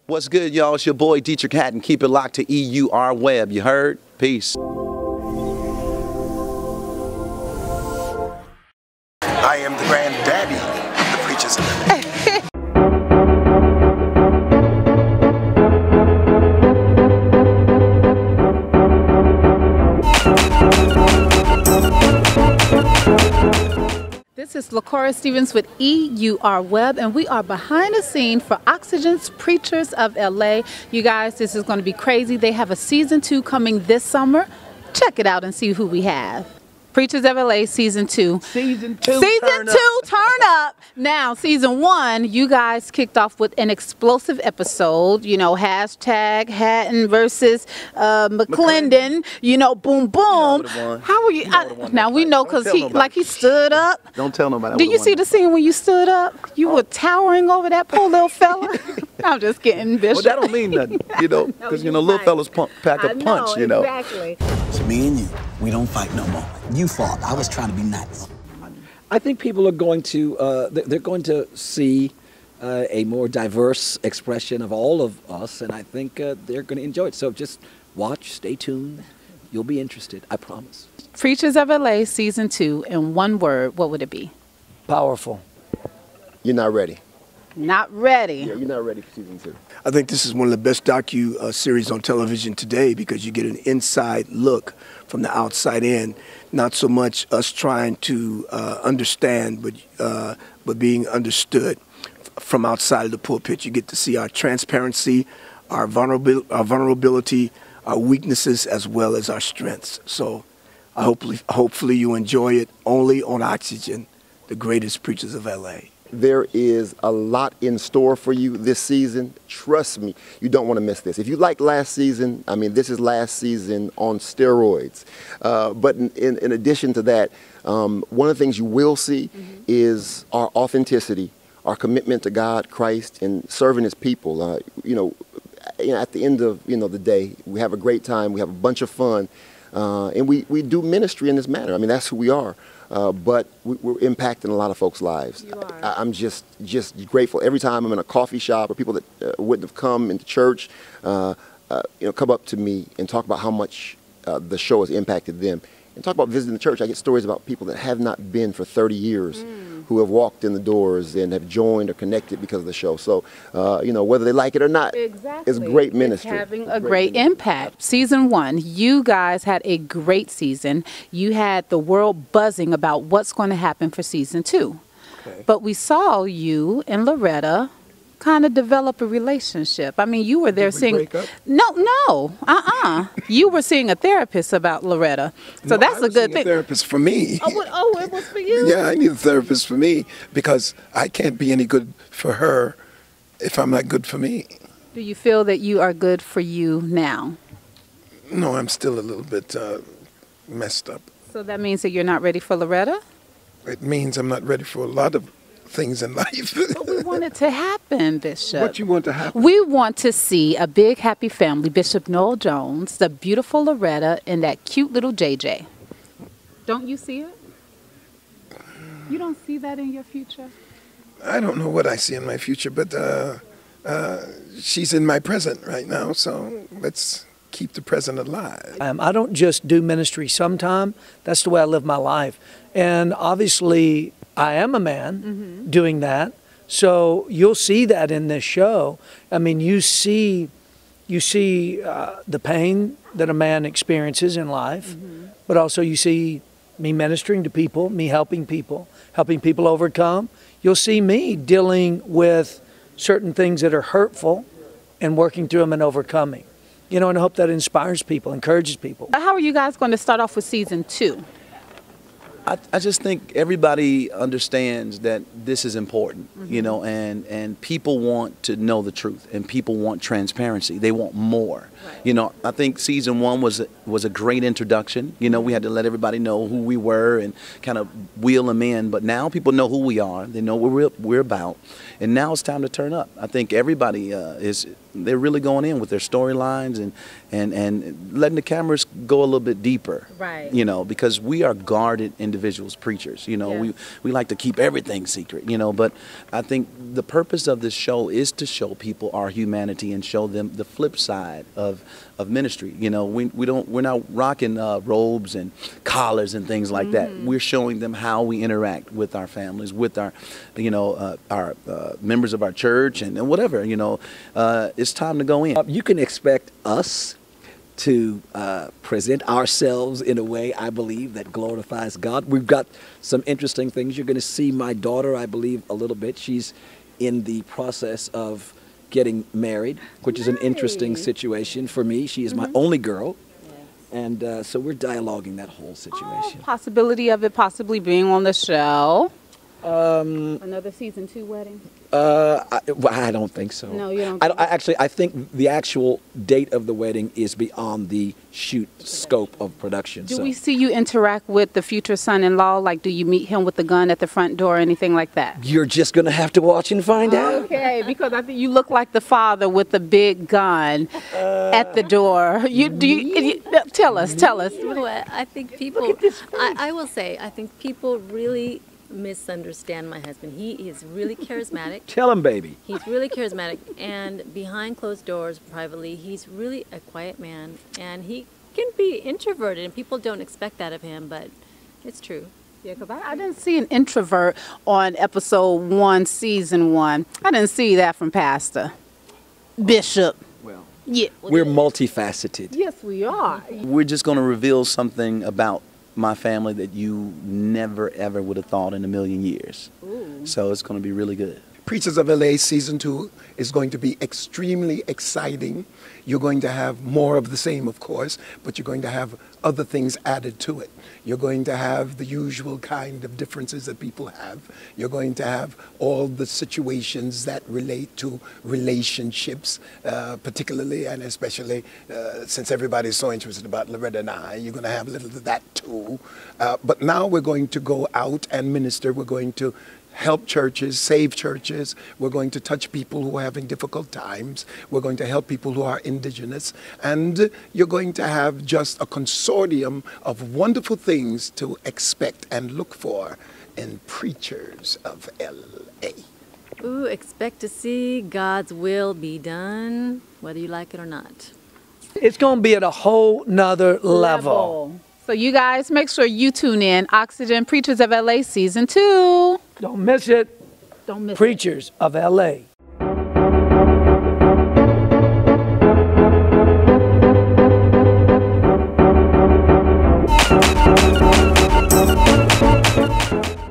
What's good, y'all? It's your boy Dietrich Hatton. Keep it locked to EURweb. You heard? Peace. I am the granddaddy of the preachers. This is LaCora Stephens with EURweb, and we are behind the scene for Oxygen's Preachers of LA. You guys, this is going to be crazy. They have a season 2 coming this summer. Check it out and see who we have. Preachers of LA season 2. Season 2. Season 2, turn up. Now, season 1, you guys kicked off with an explosive episode. You know, hashtag Hatton versus McClendon. You know, boom, boom. How were you? Now we know because he stood up. Don't tell nobody. Did you see the scene when you stood up? You were towering over that poor little fella. I'm just kidding, Bishop. Well, that don't mean nothing, you know, because little fellas pack a punch, you know. Exactly. It's me and you. We don't fight no more. You fought. I was trying to be nice. I think people are going to they're going to see a more diverse expression of all of us, and I think they're going to enjoy it. So just watch, stay tuned. You'll be interested, I promise. Preachers of LA season 2, in one word, what would it be? Powerful. You're not ready. Not ready. Yeah, you're not ready for season 2. I think this is one of the best series on television today because you get an inside look from the outside in. Not so much us trying to understand, but being understood from outside of the pulpit. You get to see our transparency, our vulnerability, our weaknesses, as well as our strengths. So hopefully you enjoy it only on Oxygen, the greatest preachers of LA. There is a lot in store for you this season. Trust me, you don't want to miss this. If you like last season, I mean, this is last season on steroids. But in addition to that, one of the things you will see is our authenticity, our commitment to God, Christ, and serving His people. At the end of the day, we have a great time. We have a bunch of fun, and we do ministry in this manner. I mean, that's who we are. But we're impacting a lot of folks' lives. I'm just grateful. Every time I'm in a coffee shop or people that wouldn't have come into church, come up to me and talk about how much the show has impacted them. And talk about visiting the church. I get stories about people that have not been for 30 years who have walked in the doors and have joined or connected because of the show. So, whether they like it or not, it's great ministry. It's having a great impact. Season 1, you guys had a great season. You had the world buzzing about what's going to happen for season 2. Okay. But we saw you and Loretta kind of develop a relationship. I mean, you were there seeing... No. You were seeing a therapist about Loretta. So that's a good thing. A therapist for me. Oh, it was for you? Yeah, I need a therapist for me because I can't be any good for her if I'm not good for me. Do you feel that you are good for you now? No, I'm still a little bit messed up. So that means that you're not ready for Loretta? It means I'm not ready for a lot of things in life. But we want it to happen, Bishop. What you want to happen? We want to see a big happy family, Bishop Noel Jones, the beautiful Loretta, and that cute little JJ. Don't you see it? You don't see that in your future? I don't know what I see in my future, but she's in my present right now, so let's keep the present alive. I don't just do ministry sometime. That's the way I live my life. And obviously, I am a man doing that. So you'll see that in this show. I mean, you see the pain that a man experiences in life, but also you see me ministering to people, me helping people overcome. You'll see me dealing with certain things that are hurtful and working through them and overcoming. And I hope that inspires people, encourages people. How are you guys going to start off with season 2? I just think everybody understands that this is important, and people want to know the truth, and people want transparency. They want more. Right. I think season 1 was a great introduction. We had to let everybody know who we were and kind of wheel them in. But now people know who we are. They know what we're about. And now it's time to turn up. I think everybody they're really going in with their storylines and letting the cameras go a little bit deeper, Right. you know, because we are guarded individuals, preachers, you know, Yeah. we like to keep everything secret, you know, but I think the purpose of this show is to show people our humanity and show them the flip side of ministry. You know, we're not rocking robes and collars and things like that. We're showing them how we interact with our families, with our, you know, our members of our church and whatever, you know. It's time to go in. You can expect us to present ourselves in a way, I believe, that glorifies God. We've got some interesting things. You're going to see my daughter, I believe, a little bit. She's in the process of getting married, which is an interesting situation for me. She is my only girl. And so we're dialoguing that whole situation. Possibility of it possibly being on the show. Another season 2 wedding. I don't think so. No, you don't. I think the actual date of the wedding is beyond the shoot scope of production. Do we see you interact with the future son-in-law? Like, do you meet him with the gun at the front door or anything like that? You're just going to have to watch and find out. Okay, because I think you look like the father with the big gun at the door. Tell us. You know what? I think people, I will say, I think people really misunderstand my husband. He is really charismatic. Tell him, baby. He's really charismatic, and behind closed doors, privately, he's really a quiet man, and he can be introverted, and people don't expect that of him, but it's true. Yeah, because I didn't see an introvert on episode 1, season 1. I didn't see that from Pastor Bishop. Well, Yeah. we're multifaceted. Yes, we are. We're just going to reveal something about my family that you never ever would have thought in a million years. So it's going to be really good. Preachers of LA season 2 is going to be extremely exciting. You're going to have more of the same, of course, but you're going to have other things added to it. You're going to have the usual kind of differences that people have. You're going to have all the situations that relate to relationships, particularly and especially since everybody's so interested about Loretta and I. You're going to have a little of that too. But now we're going to go out and minister. We're going to help churches, save churches. We're going to touch people who are having difficult times. We're going to help people who are indigenous. And you're going to have just a consortium of wonderful things to expect and look for in Preachers of LA. Ooh, expect to see God's will be done, whether you like it or not. It's going to be at a whole nother level. So you guys make sure you tune in. Oxygen Preachers of LA season 2. Don't miss it. Don't miss it. Preachers of LA